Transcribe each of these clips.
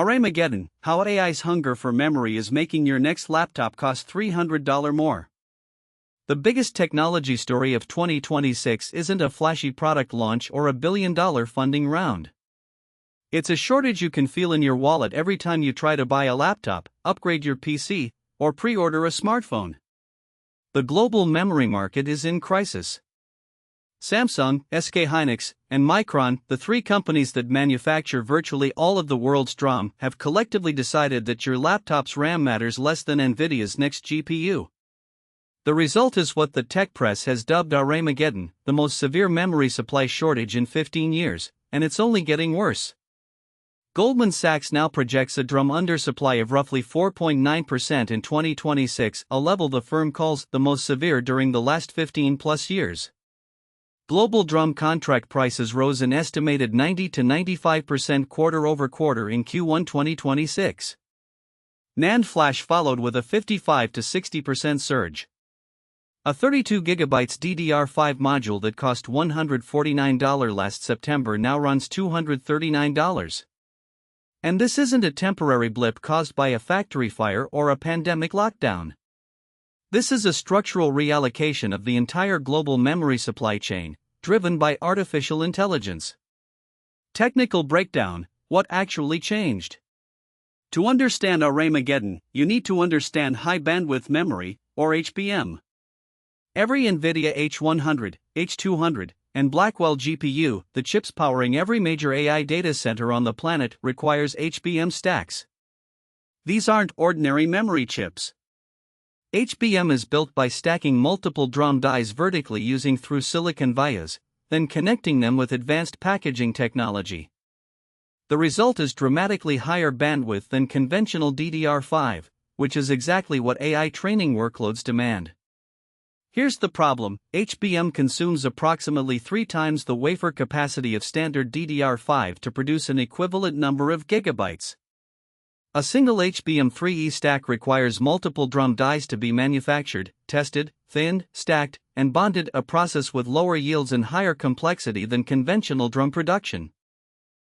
RAMmageddon, how AI's hunger for memory is making your next laptop cost $300 more. The biggest technology story of 2026 isn't a flashy product launch or a billion-dollar funding round. It's a shortage you can feel in your wallet every time you try to buy a laptop, upgrade your PC, or pre-order a smartphone. The global memory market is in crisis. Samsung, SK Hynix, and Micron, the three companies that manufacture virtually all of the world's DRAM, have collectively decided that your laptop's RAM matters less than Nvidia's next GPU. The result is what the tech press has dubbed RAMmageddon, the most severe memory supply shortage in 15 years, and it's only getting worse. Goldman Sachs now projects a DRAM undersupply of roughly 4.9% in 2026, a level the firm calls the most severe during the last 15-plus years. Global DRAM contract prices rose an estimated 90 to 95% quarter-over-quarter in Q1 2026. NAND flash followed with a 55 to 60% surge. A 32GB DDR5 module that cost $149 last September now runs $239. And this isn't a temporary blip caused by a factory fire or a pandemic lockdown. This is a structural reallocation of the entire global memory supply chain, driven by artificial intelligence. Technical breakdown: what actually changed? To understand RAMmageddon, you need to understand high bandwidth memory, or HBM. Every NVIDIA H100, H200, and Blackwell GPU, the chips powering every major AI data center on the planet, requires HBM stacks. These aren't ordinary memory chips. HBM is built by stacking multiple DRAM dies vertically using through-silicon vias, then connecting them with advanced packaging technology. The result is dramatically higher bandwidth than conventional DDR5, which is exactly what AI training workloads demand. Here's the problem: HBM consumes approximately 3 times the wafer capacity of standard DDR5 to produce an equivalent number of gigabytes. A single HBM3E stack requires multiple DRAM dies to be manufactured, tested, thinned, stacked, and bonded, a process with lower yields and higher complexity than conventional DRAM production.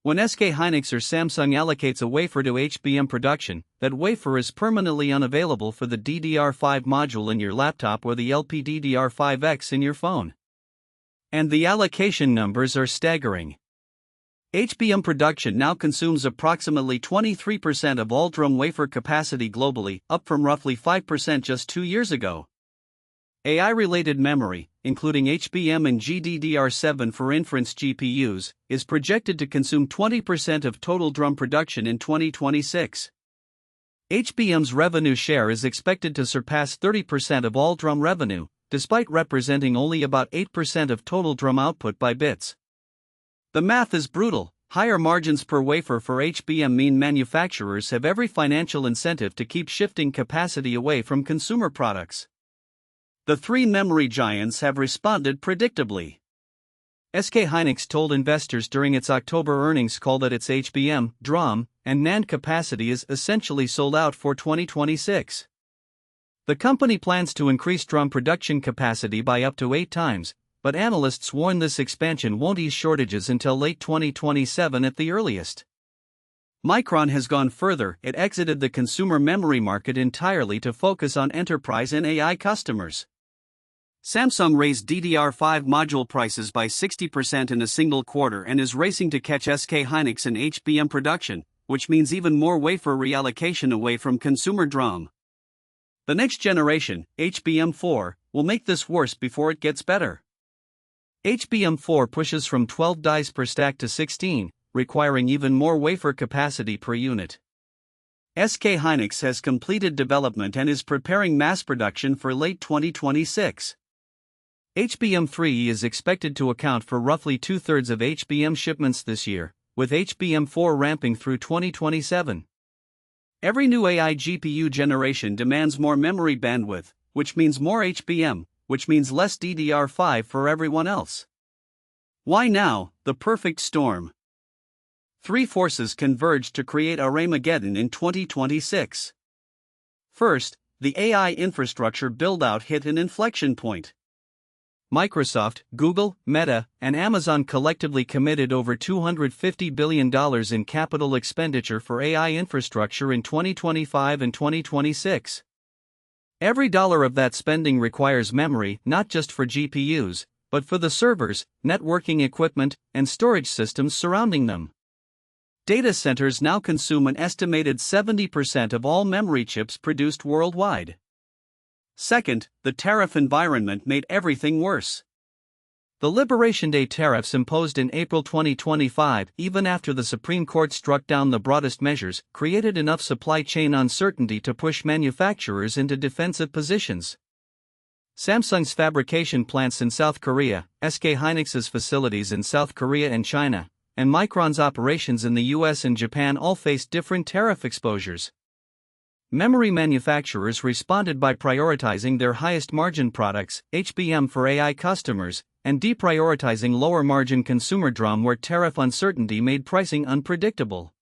When SK Hynix or Samsung allocates a wafer to HBM production, that wafer is permanently unavailable for the DDR5 module in your laptop or the LPDDR5X in your phone. And the allocation numbers are staggering. HBM production now consumes approximately 23% of all DRAM wafer capacity globally, up from roughly 5% just 2 years ago. AI-related memory, including HBM and GDDR7 for inference GPUs, is projected to consume 20% of total DRAM production in 2026. HBM's revenue share is expected to surpass 30% of all DRAM revenue, despite representing only about 8% of total DRAM output by bits. The math is brutal. Higher margins per wafer for HBM mean manufacturers have every financial incentive to keep shifting capacity away from consumer products. The three memory giants have responded predictably. SK Hynix told investors during its October earnings call that its HBM, DRAM, and NAND capacity is essentially sold out for 2026. The company plans to increase DRAM production capacity by up to 8 times, but analysts warn this expansion won't ease shortages until late 2027 at the earliest. Micron has gone further. It exited the consumer memory market entirely to focus on enterprise and AI customers. Samsung raised DDR5 module prices by 60% in a single quarter and is racing to catch SK Hynix in HBM production, which means even more wafer reallocation away from consumer DRAM. The next generation, HBM4, will make this worse before it gets better. HBM4 pushes from 12 dies per stack to 16, requiring even more wafer capacity per unit. SK Hynix has completed development and is preparing mass production for late 2026. HBM3 is expected to account for roughly 2/3 of HBM shipments this year, with HBM4 ramping through 2027. Every new AI GPU generation demands more memory bandwidth, which means more HBM, which means less DDR5 for everyone else. Why now? The perfect storm. 3 forces converged to create RAMmageddon in 2026. First, the AI infrastructure build-out hit an inflection point. Microsoft, Google, Meta, and Amazon collectively committed over $250 billion in capital expenditure for AI infrastructure in 2025 and 2026. Every dollar of that spending requires memory not just for GPUs, but for the servers, networking equipment, and storage systems surrounding them. Data centers now consume an estimated 70% of all memory chips produced worldwide. Second, the tariff environment made everything worse. The Liberation Day tariffs imposed in April 2025, even after the Supreme Court struck down the broadest measures, created enough supply chain uncertainty to push manufacturers into defensive positions. Samsung's fabrication plants in South Korea, SK Hynix's facilities in South Korea and China, and Micron's operations in the US and Japan all faced different tariff exposures. Memory manufacturers responded by prioritizing their highest margin products, HBM for AI customers, and deprioritizing lower margin consumer DRAM where tariff uncertainty made pricing unpredictable.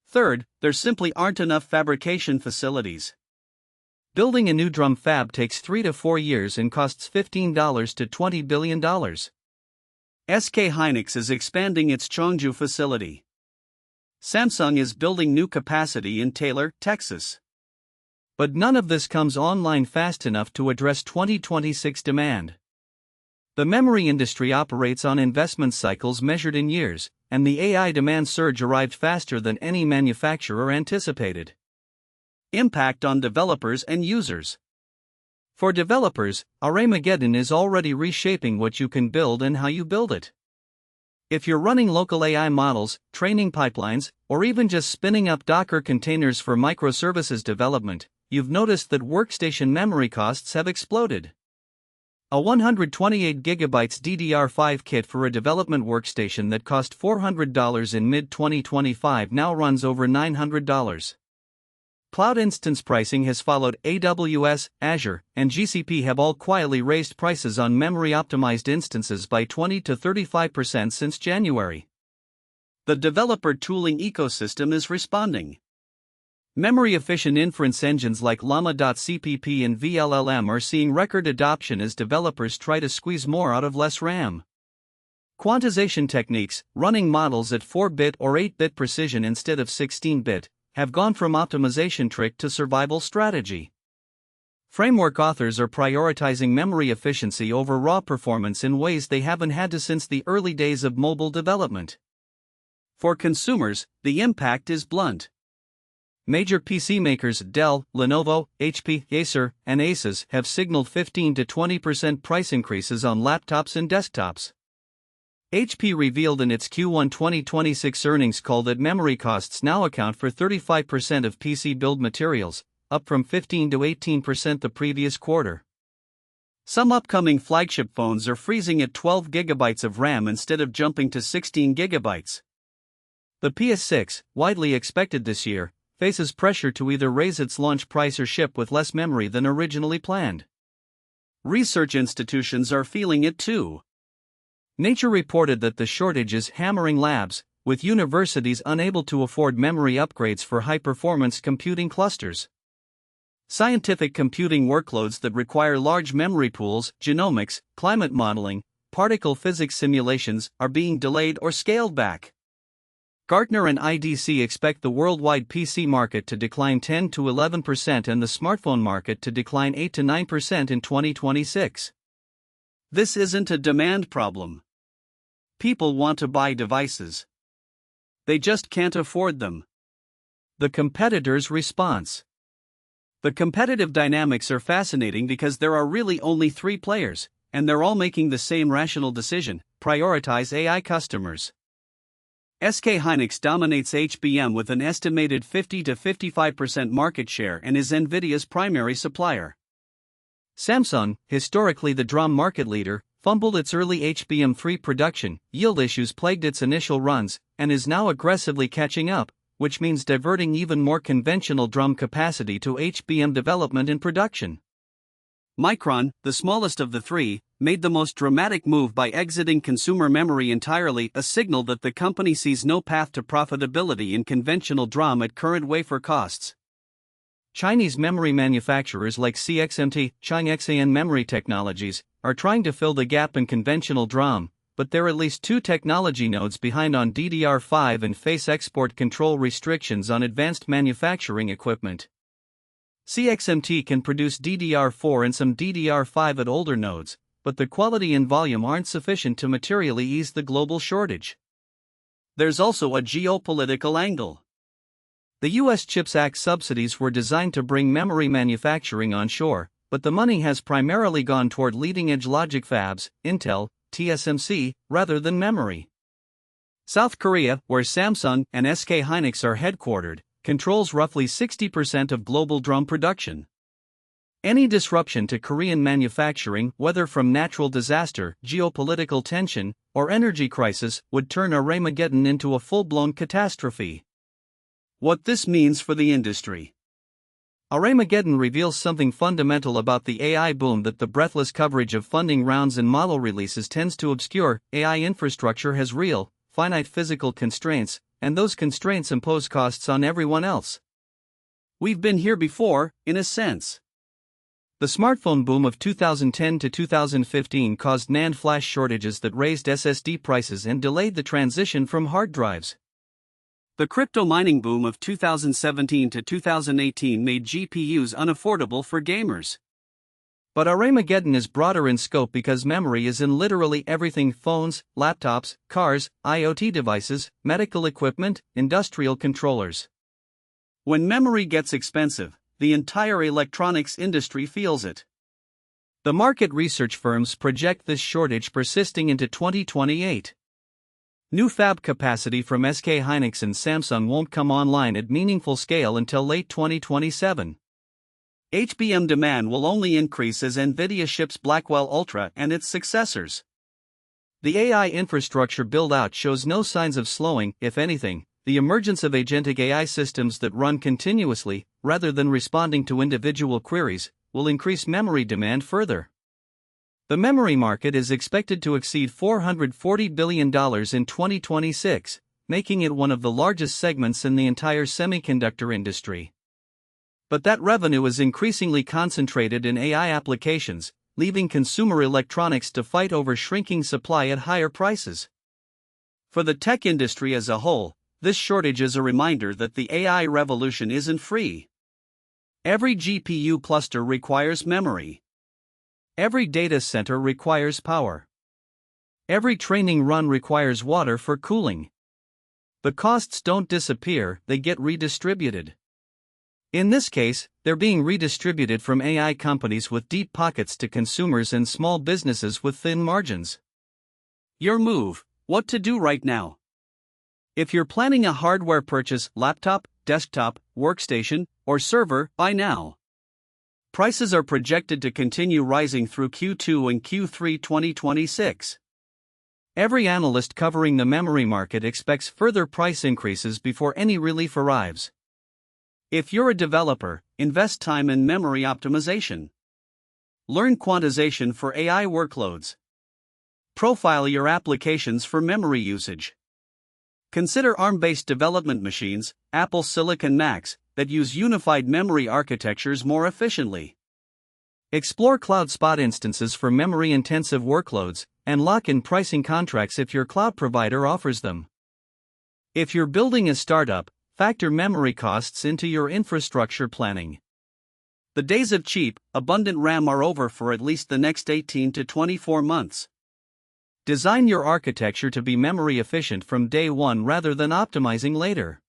Third, there simply aren't enough fabrication facilities. Building a new DRAM fab takes 3 to 4 years and costs $15 to $20 billion. SK Hynix is expanding its Chongju facility. Samsung is building new capacity in Taylor, Texas. But none of this comes online fast enough to address 2026 demand. The memory industry operates on investment cycles measured in years, and the AI demand surge arrived faster than any manufacturer anticipated. Impact on developers and users. For developers, RAMmageddon is already reshaping what you can build and how you build it. If you're running local AI models, training pipelines, or even just spinning up Docker containers for microservices development, you've noticed that workstation memory costs have exploded. A 128GB DDR5 kit for a development workstation that cost $400 in mid-2025 now runs over $900. Cloud instance pricing has followed. AWS, Azure, and GCP have all quietly raised prices on memory-optimized instances by 20 to 35% since January. The developer tooling ecosystem is responding. Memory-efficient inference engines like Llama.cpp and VLLM are seeing record adoption as developers try to squeeze more out of less RAM. Quantization techniques, running models at 4-bit or 8-bit precision instead of 16-bit, have gone from optimization trick to survival strategy. Framework authors are prioritizing memory efficiency over raw performance in ways they haven't had to since the early days of mobile development. For consumers, the impact is blunt. Major PC makers Dell, Lenovo, HP, Acer, and Asus have signaled 15 to 20% price increases on laptops and desktops. HP revealed in its Q1 2026 earnings call that memory costs now account for 35% of PC build materials, up from 15 to 18% the previous quarter. Some upcoming flagship phones are freezing at 12 GB of RAM instead of jumping to 16 GB. The PS6, widely expected this year, faces pressure to either raise its launch price or ship with less memory than originally planned. Research institutions are feeling it too. Nature reported that the shortage is hammering labs, with universities unable to afford memory upgrades for high-performance computing clusters. Scientific computing workloads that require large memory pools, genomics, climate modeling, particle physics simulations, are being delayed or scaled back. Gartner and IDC expect the worldwide PC market to decline 10 to 11% and the smartphone market to decline 8 to 9% in 2026. This isn't a demand problem. People want to buy devices. They just can't afford them. The competitors' response. The competitive dynamics are fascinating because there are really only 3 players, and they're all making the same rational decision: prioritize AI customers. SK Hynix dominates HBM with an estimated 50 to 55% market share and is NVIDIA's primary supplier. Samsung, historically the DRAM market leader, fumbled its early HBM3 production, yield issues plagued its initial runs, and is now aggressively catching up, which means diverting even more conventional DRAM capacity to HBM development and production. Micron, the smallest of the 3, made the most dramatic move by exiting consumer memory entirely, a signal that the company sees no path to profitability in conventional DRAM at current wafer costs. Chinese memory manufacturers like CXMT, Changxan Memory Technologies, are trying to fill the gap in conventional DRAM, but they're at least 2 technology nodes behind on DDR5 and face export control restrictions on advanced manufacturing equipment. CXMT can produce DDR4 and some DDR5 at older nodes, but the quality and volume aren't sufficient to materially ease the global shortage. There's also a geopolitical angle. The US CHIPS Act subsidies were designed to bring memory manufacturing onshore, but the money has primarily gone toward leading-edge logic fabs, Intel, TSMC, rather than memory. South Korea, where Samsung and SK Hynix are headquartered, controls roughly 60% of global DRAM production. Any disruption to Korean manufacturing, whether from natural disaster, geopolitical tension, or energy crisis, would turn RAMmageddon into a full-blown catastrophe. What this means for the industry. RAMmageddon reveals something fundamental about the AI boom that the breathless coverage of funding rounds and model releases tends to obscure. AI infrastructure has real, finite physical constraints, and those constraints impose costs on everyone else. We've been here before, in a sense. The smartphone boom of 2010 to 2015 caused NAND flash shortages that raised SSD prices and delayed the transition from hard drives. The crypto mining boom of 2017 to 2018 made GPUs unaffordable for gamers. But RAMmageddon is broader in scope because memory is in literally everything: phones, laptops, cars, IoT devices, medical equipment, industrial controllers. When memory gets expensive, the entire electronics industry feels it. The market research firms project this shortage persisting into 2028. New fab capacity from SK Hynix and Samsung won't come online at meaningful scale until late 2027. HBM demand will only increase as Nvidia ships Blackwell Ultra and its successors. The AI infrastructure build-out shows no signs of slowing. If anything, the emergence of agentic AI systems that run continuously, rather than responding to individual queries, will increase memory demand further. The memory market is expected to exceed $440 billion in 2026, making it one of the largest segments in the entire semiconductor industry. But that revenue is increasingly concentrated in AI applications, leaving consumer electronics to fight over shrinking supply at higher prices. For the tech industry as a whole, this shortage is a reminder that the AI revolution isn't free. Every GPU cluster requires memory. Every data center requires power. Every training run requires water for cooling. The costs don't disappear, they get redistributed. In this case, they're being redistributed from AI companies with deep pockets to consumers and small businesses with thin margins. Your move: what to do right now? If you're planning a hardware purchase, laptop, desktop, workstation, or server, buy now. Prices are projected to continue rising through Q2 and Q3 2026. Every analyst covering the memory market expects further price increases before any relief arrives. If you're a developer, invest time in memory optimization. Learn quantization for AI workloads. Profile your applications for memory usage. Consider ARM-based development machines, Apple Silicon Macs, that use unified memory architectures more efficiently. Explore cloud spot instances for memory-intensive workloads, and lock in pricing contracts if your cloud provider offers them. If you're building a startup, factor memory costs into your infrastructure planning. The days of cheap, abundant RAM are over for at least the next 18 to 24 months. Design your architecture to be memory efficient from day one rather than optimizing later.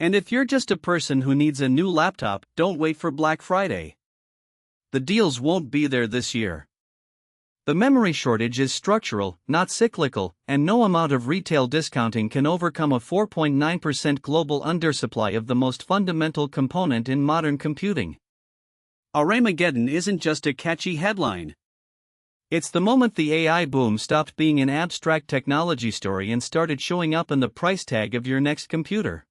And if you're just a person who needs a new laptop, don't wait for Black Friday. The deals won't be there this year. The memory shortage is structural, not cyclical, and no amount of retail discounting can overcome a 4.9% global undersupply of the most fundamental component in modern computing. RAMmageddon isn't just a catchy headline. It's the moment the AI boom stopped being an abstract technology story and started showing up in the price tag of your next computer.